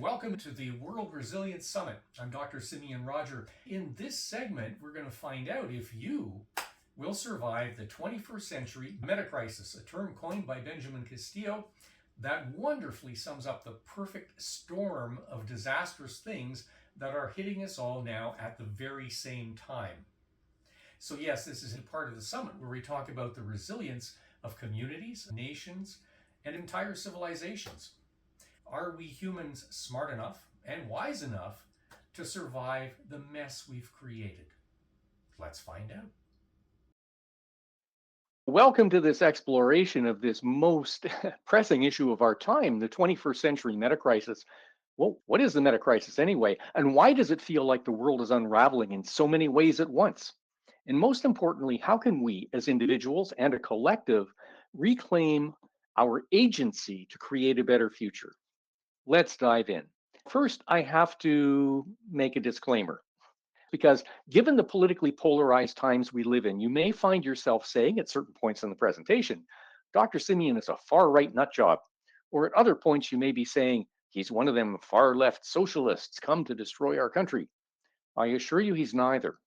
Welcome to the World Resilience Summit. I'm Dr. Symeon Rodger. In this segment, we're going to find out if you will survive the 21st century metacrisis, a term coined by Benjamin Castillo that wonderfully sums up the perfect storm of disastrous things that are hitting us all now at the very same time. So, yes, this is a part of the summit where we talk about the resilience of communities, nations, and entire civilizations. Are we humans smart enough and wise enough to survive the mess we've created? Let's find out. Welcome to this exploration of this most pressing issue of our time, the 21st century meta crisis. Well, what is the meta crisis anyway? And why does it feel like the world is unraveling in so many ways at once? And most importantly, how can we as individuals and a collective reclaim our agency to create a better future? Let's dive in. First, I have to make a disclaimer because given the politically polarized times we live in, you may find yourself saying at certain points in the presentation, Dr. Simeon is a far right nut job. Or at other points, you may be saying, he's one of them far left socialists come to destroy our country. I assure you he's neither.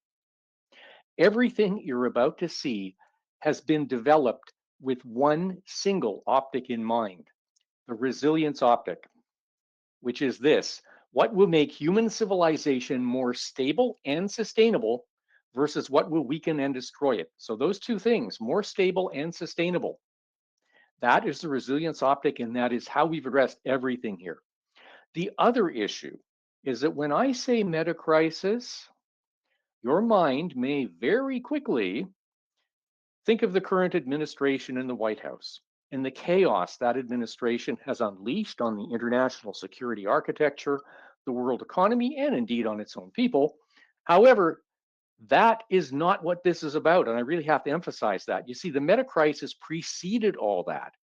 Everything you're about to see has been developed with one single optic in mind, the resilience optic, which is this: what will make human civilization more stable and sustainable versus what will weaken and destroy it. So, those two things, more stable and sustainable, that is the resilience optic, and that is how we've addressed everything here. The other issue is that when I say meta crisis, your mind may very quickly think of the current administration in the White House and the chaos that administration has unleashed on the international security architecture, the world economy, and indeed on its own people. However, that is not what this is about. And I really have to emphasize that. You see, the meta crisis preceded all that.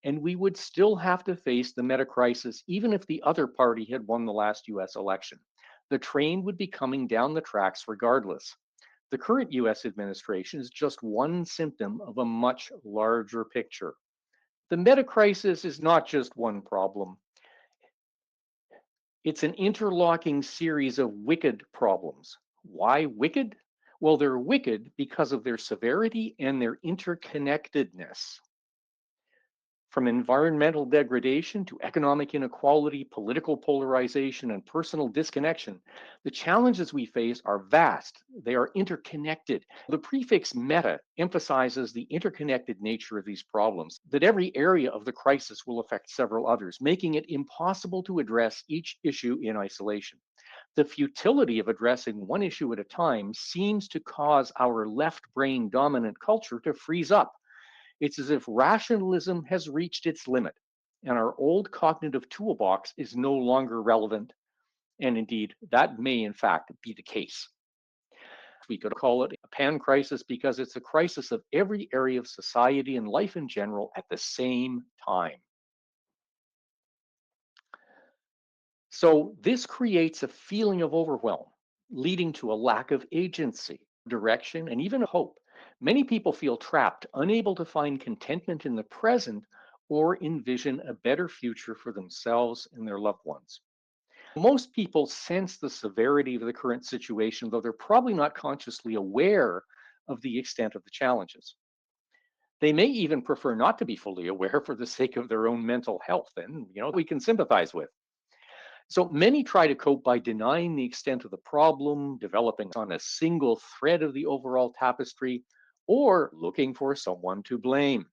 And we would still have to face the meta crisis even if the other party had won the last US election. The train would be coming down the tracks regardless. The current US administration is just one symptom of a much larger picture. The meta crisis is not just one problem, it's an interlocking series of wicked problems. Why wicked? Well, they're wicked because of their severity and their interconnectedness. From environmental degradation to economic inequality, political polarization, and personal disconnection, the challenges we face are vast. They are interconnected. The prefix meta emphasizes the interconnected nature of these problems, that every area of the crisis will affect several others, making it impossible to address each issue in isolation. The futility of addressing one issue at a time seems to cause our left brain dominant culture to freeze up. It's as if rationalism has reached its limit and our old cognitive toolbox is no longer relevant. And indeed, that may in fact be the case. We could call it a pan crisis because it's a crisis of every area of society and life in general at the same time. So, this creates a feeling of overwhelm, leading to a lack of agency, direction, and even hope. Many people feel trapped, unable to find contentment in the present or envision a better future for themselves and their loved ones. Most people sense the severity of the current situation, though they're probably not consciously aware of the extent of the challenges. They may even prefer not to be fully aware for the sake of their own mental health, and we can sympathize with. So many try to cope by denying the extent of the problem, developing on a single thread of the overall tapestry, or looking for someone to blame.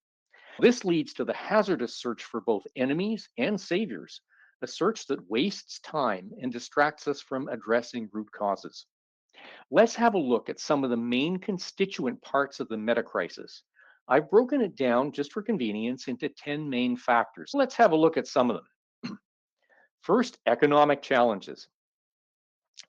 This leads to the hazardous search for both enemies and saviors, a search that wastes time and distracts us from addressing root causes. Let's have a look at some of the main constituent parts of the meta crisis. I've broken it down just for convenience into 10 main factors. Let's have a look at some of them. First, economic challenges.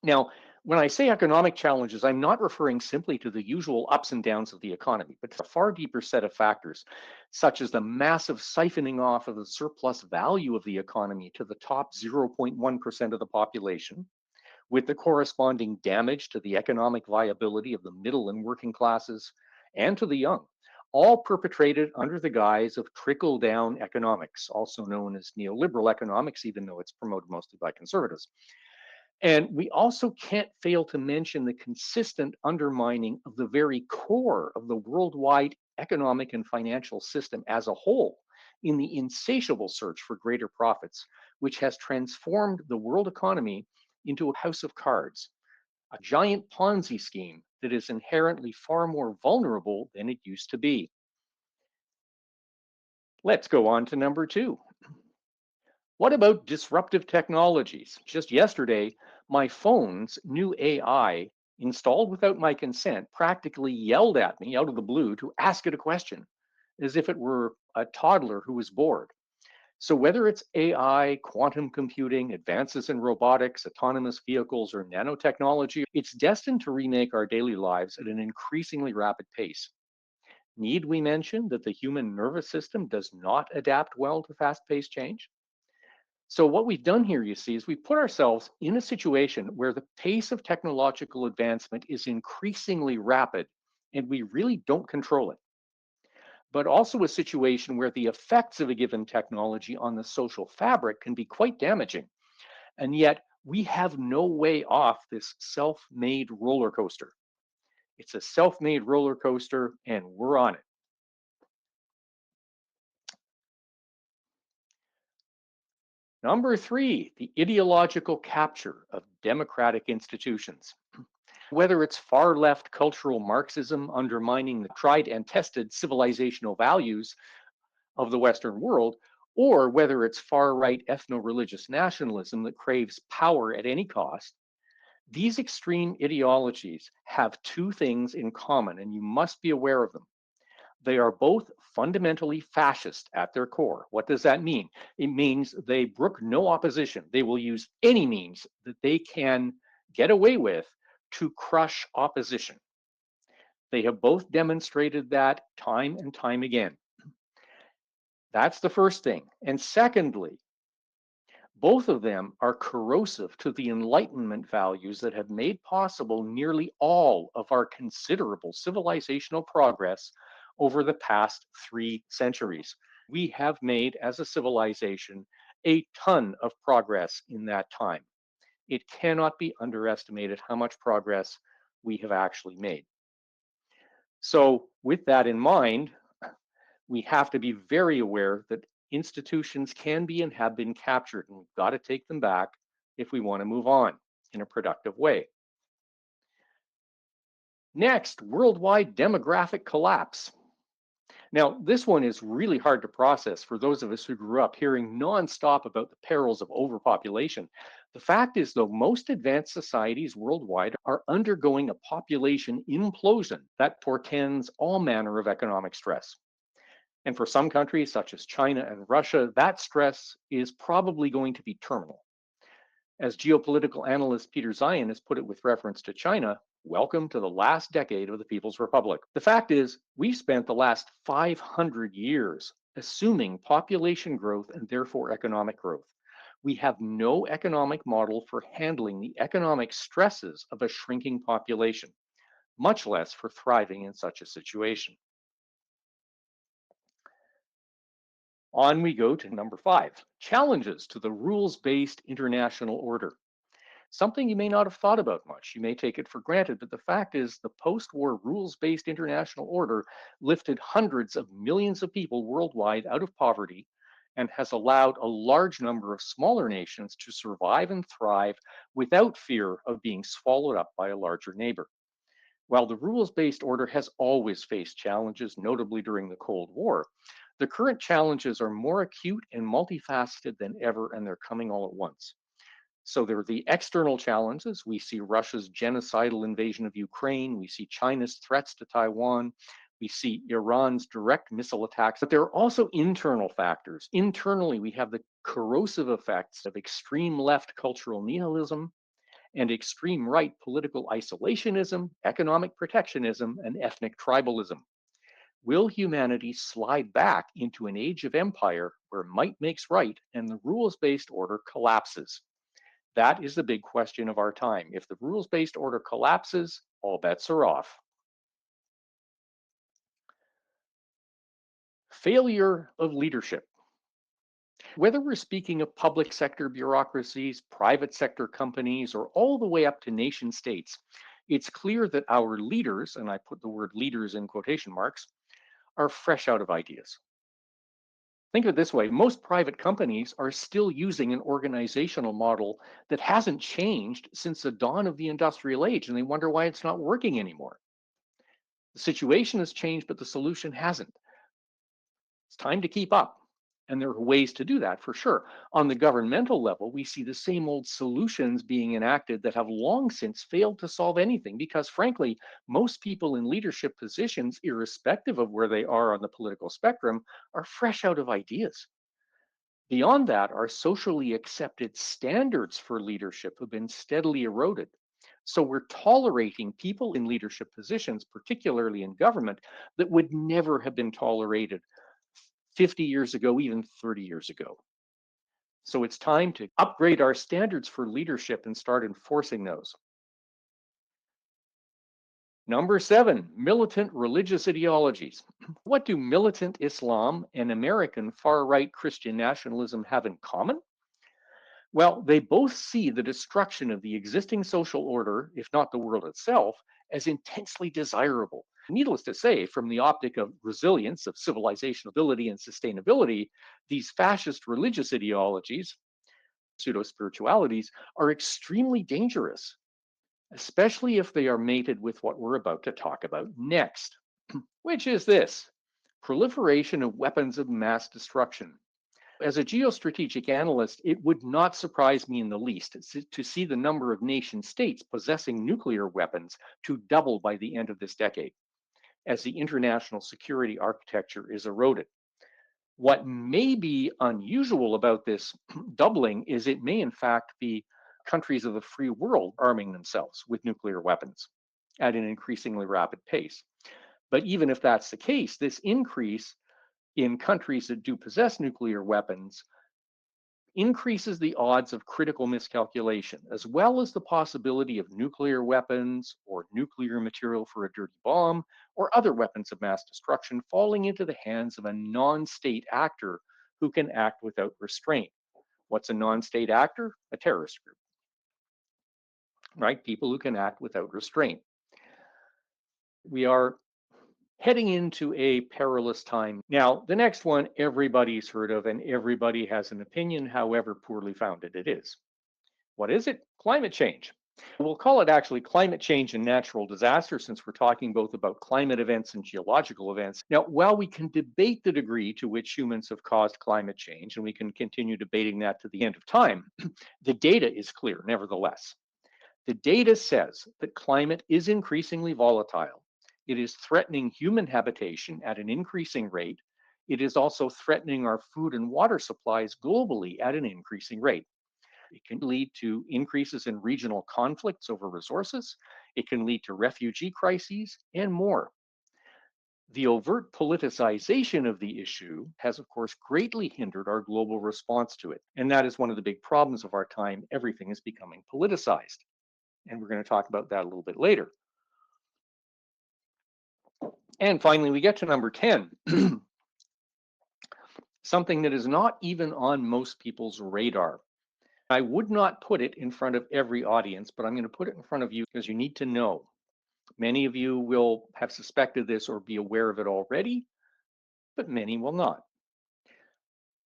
Now, when I say economic challenges, I'm not referring simply to the usual ups and downs of the economy, but to a far deeper set of factors, such as the massive siphoning off of the surplus value of the economy to the top 0.1% of the population, with the corresponding damage to the economic viability of the middle and working classes and to the young. all perpetrated under the guise of trickle down economics, also known as neoliberal economics, even though it's promoted mostly by conservatives. And we also can't fail to mention the consistent undermining of the very core of the worldwide economic and financial system as a whole in the insatiable search for greater profits, which has transformed the world economy into a house of cards, a giant Ponzi scheme that is inherently far more vulnerable than it used to be. Let's go on to number two. What about disruptive technologies? Just yesterday, my phone's new AI, installed without my consent, practically yelled at me out of the blue to ask it a question, as if it were a toddler who was bored. So, whether it's AI, quantum computing, advances in robotics, autonomous vehicles, or nanotechnology, it's destined to remake our daily lives at an increasingly rapid pace. Need we mention that the human nervous system does not adapt well to fast paced change? So, what we've done here, you see, is we put ourselves in a situation where the pace of technological advancement is increasingly rapid and we really don't control it, but also a situation where the effects of a given technology on the social fabric can be quite damaging. And yet, we have no way off this self made roller coaster. It's a self made roller coaster, and we're on it. Number three, the ideological capture of democratic institutions. Whether it's far left cultural Marxism undermining the tried and tested civilizational values of the Western world, or whether it's far right ethno religious nationalism that craves power at any cost, these extreme ideologies have two things in common, and you must be aware of them. They are both fundamentally fascist at their core. What does that mean? It means they brook no opposition. They will use any means that they can get away with to crush opposition. They have both demonstrated that time and time again. That's the first thing. And secondly, both of them are corrosive to the Enlightenment values that have made possible nearly all of our considerable civilizational progress over the past 3 centuries. We have made, as a civilization, a ton of progress in that time. It cannot be underestimated how much progress we have actually made. So, with that in mind, we have to be very aware that institutions can be and have been captured, and we've got to take them back if we want to move on in a productive way. Next, worldwide demographic collapse. Now, this one is really hard to process for those of us who grew up hearing nonstop about the perils of overpopulation. The fact is, though, most advanced societies worldwide are undergoing a population implosion that portends all manner of economic stress. And for some countries, such as China and Russia, that stress is probably going to be terminal. As geopolitical analyst Peter Zion has put it with reference to China, welcome to the last decade of the People's Republic. The fact is, we've spent the last 500 years assuming population growth and therefore economic growth. We have no economic model for handling the economic stresses of a shrinking population, much less for thriving in such a situation. On we go to number five, challenges to the rules-based international order. Something you may not have thought about much. You may take it for granted, but the fact is the post-war rules-based international order lifted hundreds of millions of people worldwide out of poverty and has allowed a large number of smaller nations to survive and thrive without fear of being swallowed up by a larger neighbor. While the rules-based order has always faced challenges, notably during the Cold War, the current challenges are more acute and multifaceted than ever, and they're coming all at once. So there are the external challenges. We see Russia's genocidal invasion of Ukraine. We see China's threats to Taiwan. We see Iran's direct missile attacks. But there are also internal factors. Internally, we have the corrosive effects of extreme left cultural nihilism and extreme right political isolationism, economic protectionism, and ethnic tribalism. Will humanity slide back into an age of empire where might makes right and the rules based order collapses? That is the big question of our time. If the rules based order collapses, all bets are off. Failure of leadership. Whether we're speaking of public sector bureaucracies, private sector companies, or all the way up to nation states, it's clear that our leaders, and I put the word leaders in quotation marks, are fresh out of ideas. Think of it this way: most private companies are still using an organizational model that hasn't changed since the dawn of the industrial age, and they wonder why it's not working anymore. The situation has changed, but the solution hasn't. It's time to keep up. And there are ways to do that for sure. On the governmental level, we see the same old solutions being enacted that have long since failed to solve anything because, frankly, most people in leadership positions, irrespective of where they are on the political spectrum, are fresh out of ideas. Beyond that, our socially accepted standards for leadership have been steadily eroded. So we're tolerating people in leadership positions, particularly in government, that would never have been tolerated 50 years ago, even 30 years ago. So it's time to upgrade our standards for leadership and start enforcing those. Number 7, militant religious ideologies. What do militant Islam and American far right Christian nationalism have in common? Well, they both see the destruction of the existing social order, if not the world itself, as intensely desirable. Needless to say, from the optic of resilience, of civilizational ability and sustainability, these fascist religious ideologies, pseudo spiritualities, are extremely dangerous, especially if they are mated with what we're about to talk about next, which is this: proliferation of weapons of mass destruction. As a geostrategic analyst, it would not surprise me in the least to see the number of nation states possessing nuclear weapons to double by the end of this decade, as the international security architecture is eroded. What may be unusual about this doubling is it may, in fact, be countries of the free world arming themselves with nuclear weapons at an increasingly rapid pace. But even if that's the case, this increase in countries that do possess nuclear weapons increases the odds of critical miscalculation, as well as the possibility of nuclear weapons or nuclear material for a dirty bomb or other weapons of mass destruction falling into the hands of a non state actor who can act without restraint. What's a non state actor? A terrorist group, right? People who can act without restraint. We are heading into a perilous time. Now, the next one everybody's heard of and everybody has an opinion, however poorly founded it is. What is it? Climate change. We'll call it actually climate change and natural disaster since we're talking both about climate events and geological events. Now, while we can debate the degree to which humans have caused climate change, and we can continue debating that to the end of time, the data is clear nevertheless. The data says that climate is increasingly volatile. It is threatening human habitation at an increasing rate. It is also threatening our food and water supplies globally at an increasing rate. It can lead to increases in regional conflicts over resources. It can lead to refugee crises and more. The overt politicization of the issue has, of course, greatly hindered our global response to it. And that is one of the big problems of our time. Everything is becoming politicized. And we're going to talk about that a little bit later. And finally, we get to number 10, something that is not even on most people's radar. I would not put it in front of every audience, but I'm going to put it in front of you because you need to know. Many of you will have suspected this or be aware of it already, but many will not.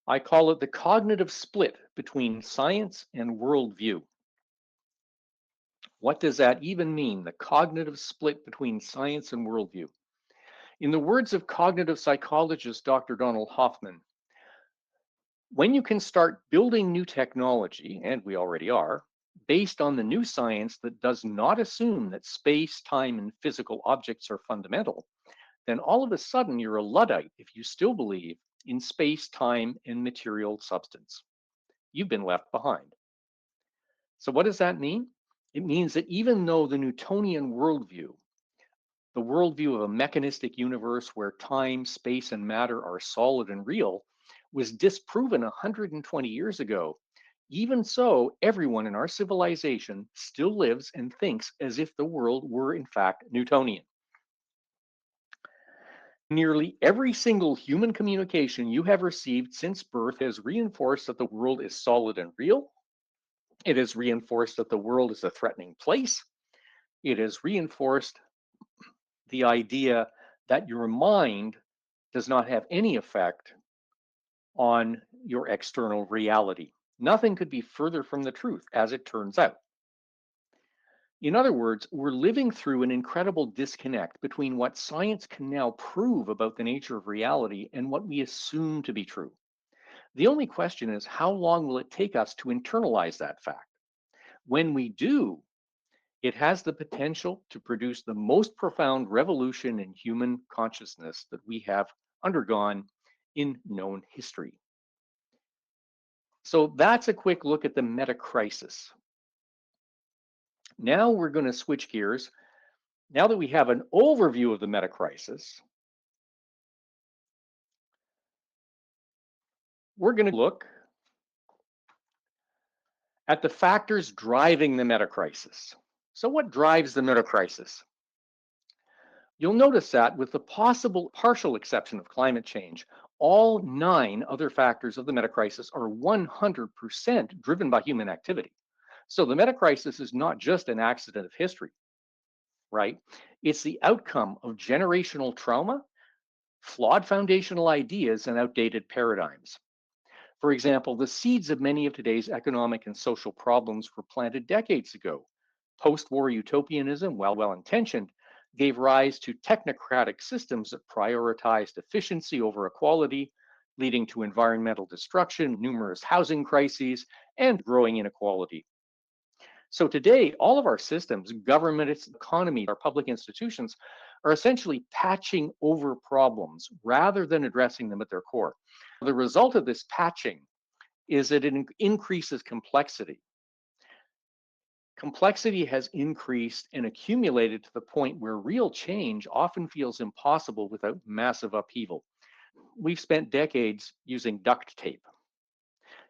I call it the cognitive split between science and worldview. What does that even mean? The cognitive split between science and worldview. In the words of cognitive psychologist Dr. Donald Hoffman, when you can start building new technology, and we already are, based on the new science that does not assume that space, time, and physical objects are fundamental, then all of a sudden you're a Luddite if you still believe in space, time, and material substance. You've been left behind. So what does that mean? It means that even though the Newtonian worldview, the worldview of a mechanistic universe where time, space, and matter are solid and real, was disproven 120 years ago, even so, everyone in our civilization still lives and thinks as if the world were in fact Newtonian. Nearly every single human communication you have received since birth has reinforced that the world is solid and real. It has reinforced that the world is a threatening place. It has reinforced the idea that your mind does not have any effect on your external reality. Nothing could be further from the truth, as it turns out. In other words, we're living through an incredible disconnect between what science can now prove about the nature of reality and what we assume to be true. The only question is, how long will it take us to internalize that fact? When we do, it has the potential to produce the most profound revolution in human consciousness that we have undergone in known history. So that's a quick look at the meta crisis. Now we're going to switch gears. Now that we have an overview of the meta crisis, we're going to look at the factors driving the meta crisis. So, what drives the meta crisis? You'll notice that, with the possible partial exception of climate change, all 9 other factors of the meta crisis are 100% driven by human activity. So, the meta crisis is not just an accident of history, right? It's the outcome of generational trauma, flawed foundational ideas, and outdated paradigms. For example, the seeds of many of today's economic and social problems were planted decades ago. Post war utopianism, while well intentioned, gave rise to technocratic systems that prioritized efficiency over equality, leading to environmental destruction, numerous housing crises, and growing inequality. So today, all of our systems, government, its economy, our public institutions, are essentially patching over problems rather than addressing them at their core. The result of this patching is that it increases complexity. Complexity has increased and accumulated to the point where real change often feels impossible without massive upheaval. We've spent decades using duct tape.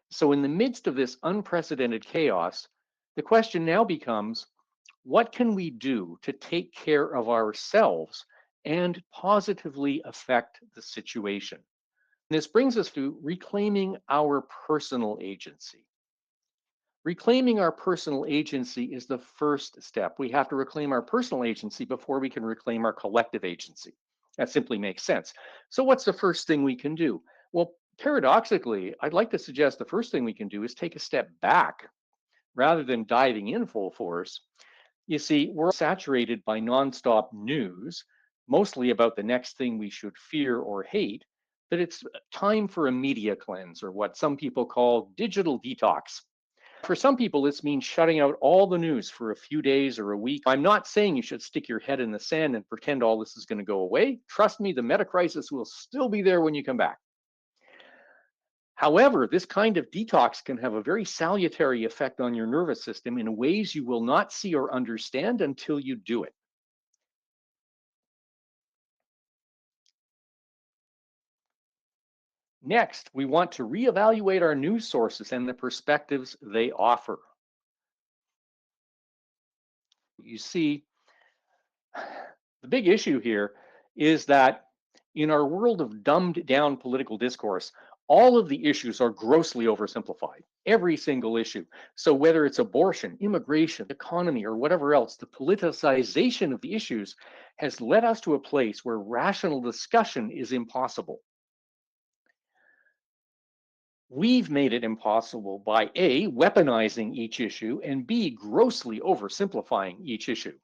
So, in the midst of this unprecedented chaos, the question now becomes, what can we do to take care of ourselves and positively affect the situation? This brings us to reclaiming our personal agency. Reclaiming our personal agency is the first step. We have to reclaim our personal agency before we can reclaim our collective agency. That simply makes sense. So, what's the first thing we can do? Well, paradoxically, I'd like to suggest the first thing we can do is take a step back rather than diving in full force. You see, we're saturated by nonstop news, mostly about the next thing we should fear or hate, that it's time for a media cleanse, or what some people call digital detox. For some people, this means shutting out all the news for a few days or a week. I'm not saying you should stick your head in the sand and pretend all this is going to go away. Trust me, the meta crisis will still be there when you come back. However, this kind of detox can have a very salutary effect on your nervous system in ways you will not see or understand until you do it. Next, we want to reevaluate our news sources and the perspectives they offer. You see, the big issue here is that in our world of dumbed down political discourse, all of the issues are grossly oversimplified, every single issue. So, whether it's abortion, immigration, economy, or whatever else, the politicization of the issues has led us to a place where rational discussion is impossible. We've made it impossible by A, weaponizing each issue, and B, grossly oversimplifying each issue.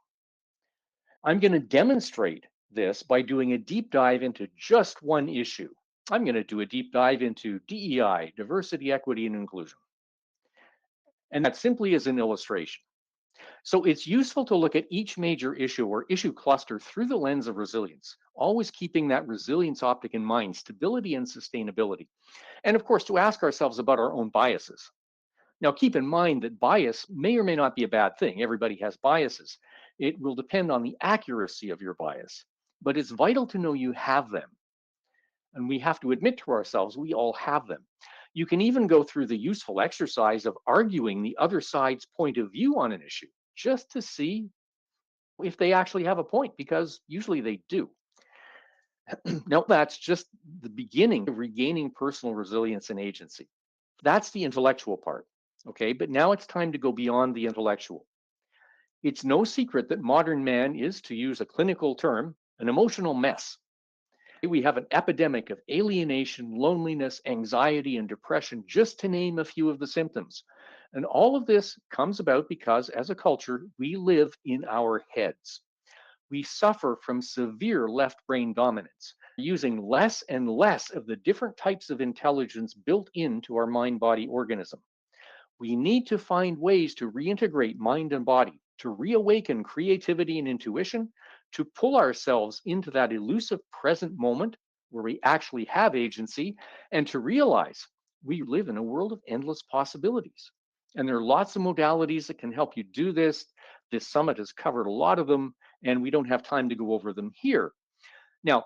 I'm going to demonstrate this by doing a deep dive into just one issue. I'm going to do a deep dive into DEI, diversity, equity, and inclusion. And that simply is an illustration. So it's useful to look at each major issue or issue cluster through the lens of resilience, always keeping that resilience optic in mind, stability and sustainability. And of course, to ask ourselves about our own biases. Now, keep in mind that bias may or may not be a bad thing. Everybody has biases. It will depend on the accuracy of your bias, but it's vital to know you have them. And we have to admit to ourselves we all have them. You can even go through the useful exercise of arguing the other side's point of view on an issue just to see if they actually have a point, because usually they do. No, that's just the beginning of regaining personal resilience and agency. That's the intellectual part. Okay, but now it's time to go beyond the intellectual. It's no secret that modern man is, to use a clinical term, an emotional mess. We have an epidemic of alienation, loneliness, anxiety, and depression, just to name a few of the symptoms. And all of this comes about because, as a culture, we live in our heads. We suffer from severe left brain dominance, using less and less of the different types of intelligence built into our mind body organism. We need to find ways to reintegrate mind and body, to reawaken creativity and intuition, to pull ourselves into that elusive present moment where we actually have agency, and to realize we live in a world of endless possibilities. And there are lots of modalities that can help you do this. This summit has covered a lot of them, and we don't have time to go over them here. Now,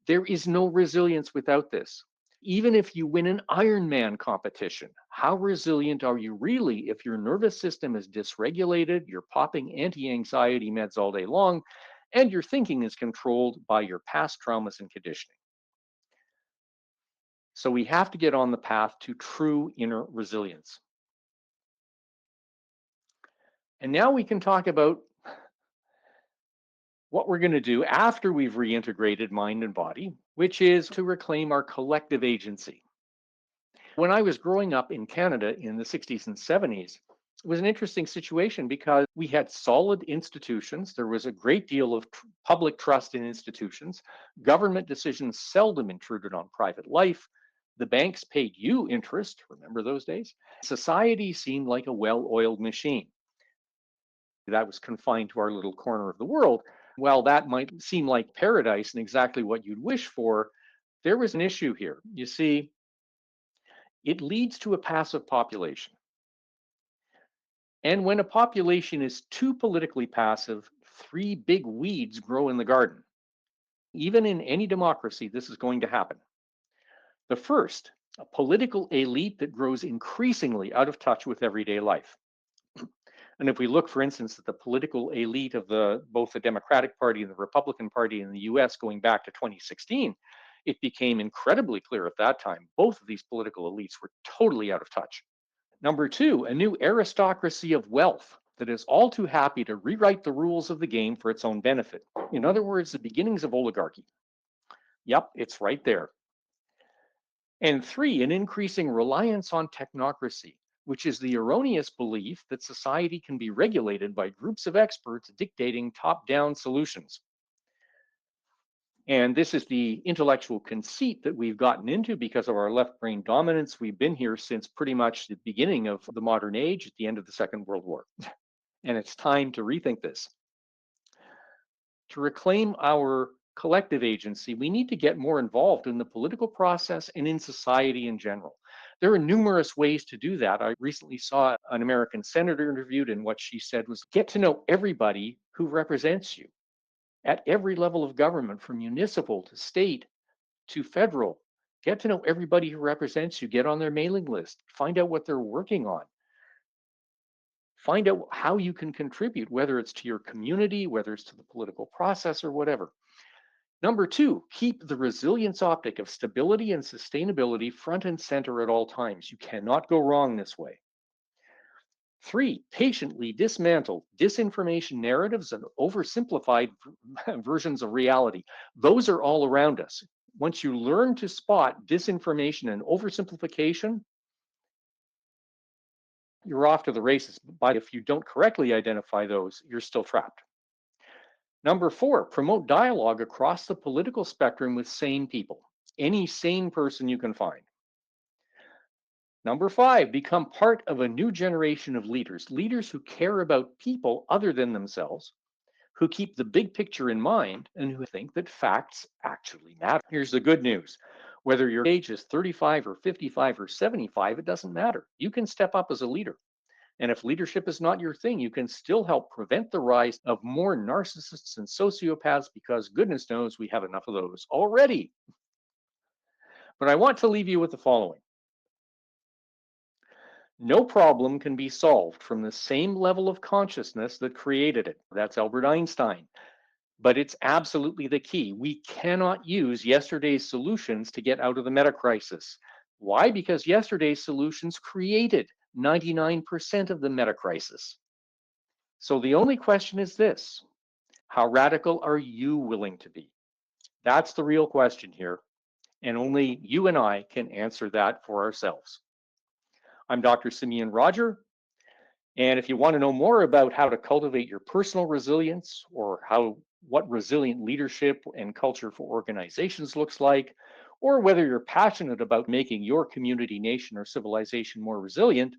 there is no resilience without this. Even if you win an Ironman competition, how resilient are you really if your nervous system is dysregulated, you're popping anti anxiety meds all day long, and your thinking is controlled by your past traumas and conditioning? So we have to get on the path to true inner resilience. And now we can talk about what we're going to do after we've reintegrated mind and body, which is to reclaim our collective agency. When I was growing up in Canada in the 60s and 70s, it was an interesting situation because we had solid institutions. There was a great deal of public trust in institutions. Government decisions seldom intruded on private life. The banks paid you interest. Remember those days? Society seemed like a well oiled machine that was confined to our little corner of the world. While that might seem like paradise and exactly what you'd wish for, there was an issue here. You see, it leads to a passive population. And when a population is too politically passive, three big weeds grow in the garden. Even in any democracy, this is going to happen. The first, a political elite that grows increasingly out of touch with everyday life. And if we look, for instance, at the political elite of both the Democratic Party and the Republican Party in the US going back to 2016, it became incredibly clear at that time both of these political elites were totally out of touch. Number two, a new aristocracy of wealth that is all too happy to rewrite the rules of the game for its own benefit. In other words, the beginnings of oligarchy. Yep, it's right there. And three, an increasing reliance on technocracy, which is the erroneous belief that society can be regulated by groups of experts dictating top down solutions. And this is the intellectual conceit that we've gotten into because of our left brain dominance. We've been here since pretty much the beginning of the modern age at the end of the Second World War. And it's time to rethink this. To reclaim our collective agency, we need to get more involved in the political process and in society in general. There are numerous ways to do that. I recently saw an American senator interviewed, and what she said was get to know everybody who represents you at every level of government, from municipal to state to federal. Get to know everybody who represents you, get on their mailing list, find out what they're working on. Find out how you can contribute, whether it's to your community, whether it's to the political process, or whatever. Number two, keep the resilience optic of stability and sustainability front and center at all times. You cannot go wrong this way. Three, patiently dismantle disinformation narratives and oversimplified versions of reality. Those are all around us. Once you learn to spot disinformation and oversimplification, you're off to the races. But if you don't correctly identify those, you're still trapped. Number four, promote dialogue across the political spectrum with sane people, any sane person you can find. Number five, become part of a new generation of leaders, leaders who care about people other than themselves, who keep the big picture in mind, and who think that facts actually matter. Here's the good news. Whether your age is 35 or 55 or 75, it doesn't matter. You can step up as a leader. And if leadership is not your thing, you can still help prevent the rise of more narcissists and sociopaths because goodness knows we have enough of those already. But I want to leave you with the following. No problem can be solved from the same level of consciousness that created it. That's Albert Einstein. but it's absolutely the key. We cannot use yesterday's solutions to get out of the meta crisis. Why? Because yesterday's solutions created 99% of the meta crisis. So the only question is this: how radical are you willing to be? That's the real question here. And only you and I can answer that for ourselves. I'm Dr. Symeon Rodger. And if you want to know more about how to cultivate your personal resilience or what resilient leadership and culture for organizations looks like, or whether you're passionate about making your community, nation, or civilization more resilient,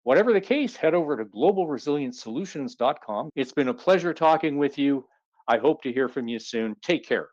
whatever the case, head over to globalresilientsolutions.com. It's been a pleasure talking with you. I hope to hear from you soon. Take care.